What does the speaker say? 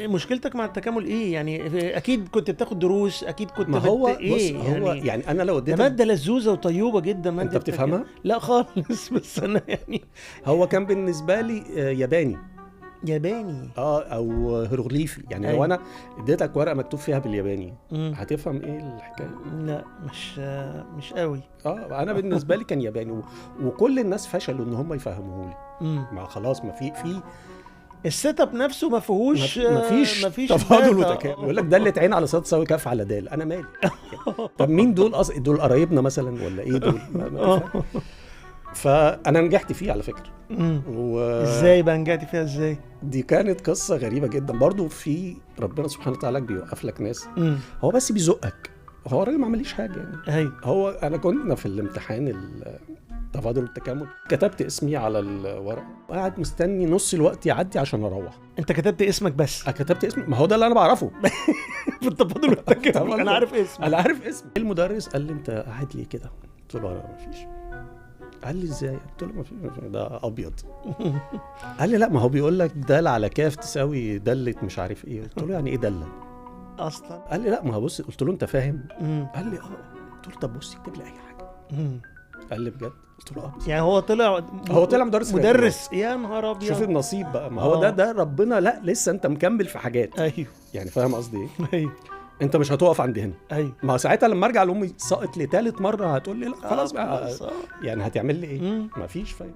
مشكلتك مع التكامل ايه يعني؟ اكيد كنت بتاخد دروس، اكيد كنت ما هو ايه بص، هو يعني انا لو ده اديتك ماده لذوذه وطيوبه جدا، انت ماده بتفهمها. لا خالص بس انا يعني. هو كان بالنسبه لي ياباني ياباني. او هيروغليفي، يعني لو أيوة. انا اديتك ورقه مكتوب فيها بالياباني مم. هتفهم ايه الحكايه؟ لا مش قوي. انا بالنسبه لي كان ياباني وكل الناس فشلوا ان هم يفهموه لي. ما خلاص، ما في السيت اب نفسه ما فيهوش مفيش تفاضل وتكامل. يقول لك دلة عين على صاد تساوي كاف على دال، انا مالي؟ طب مين دول دول قرايبنا مثلا ولا ايه دول؟ ما تفهم. فانا نجحت فيه على فكره. ازاي بقى نجحت فيها ازاي؟ دي كانت قصه غريبه جدا برضو. في ربنا سبحانه وتعالى بيوقف لك ناس، هو بس بيزقك. هو الراجل ما عمليش حاجه يعني. هو انا كنا في الامتحان التفاضل والتكامل، كتبت اسمي على الورق وقاعد مستني نص الوقت يعدي عشان اروح. انت كتبت اسمك بس؟ كتبت اسمي، ما هو ده اللي انا بعرفه في التفاضل والتكامل. انا عارف اسمي، انا عارف اسمي. المدرس قال لي انت قاعد ليه كده؟ قلت له ما فيش. قال لي ازاي؟ قلت له ما فيش، ده ابيض. قال لي لا، ما هو بيقول لك دال على كاف تساوي دله مش عارف ايه. قلت له يعني ايه دله اصلا؟ قال لي لا، ما هو بص. قلت له انت فاهم؟ قال لي قلت له طب بص اكتب لي اي حاجه. قال لي بجد؟ قلت له يعني هو طلع مدرس يا نهار ابيض. شوف النصيب بقى. ما هو ده ربنا. لا لسه انت مكمل في حاجات. ايوه يعني فاهم قصدي ايه؟ ايوه انت مش هتقف عند هنا. ايوه. ما هو ساعتها لما ارجع لامي ساقط لثالث مره هتقول لي لا خلاص بقى. يعني هتعمل لي ايه؟ مفيش فايده.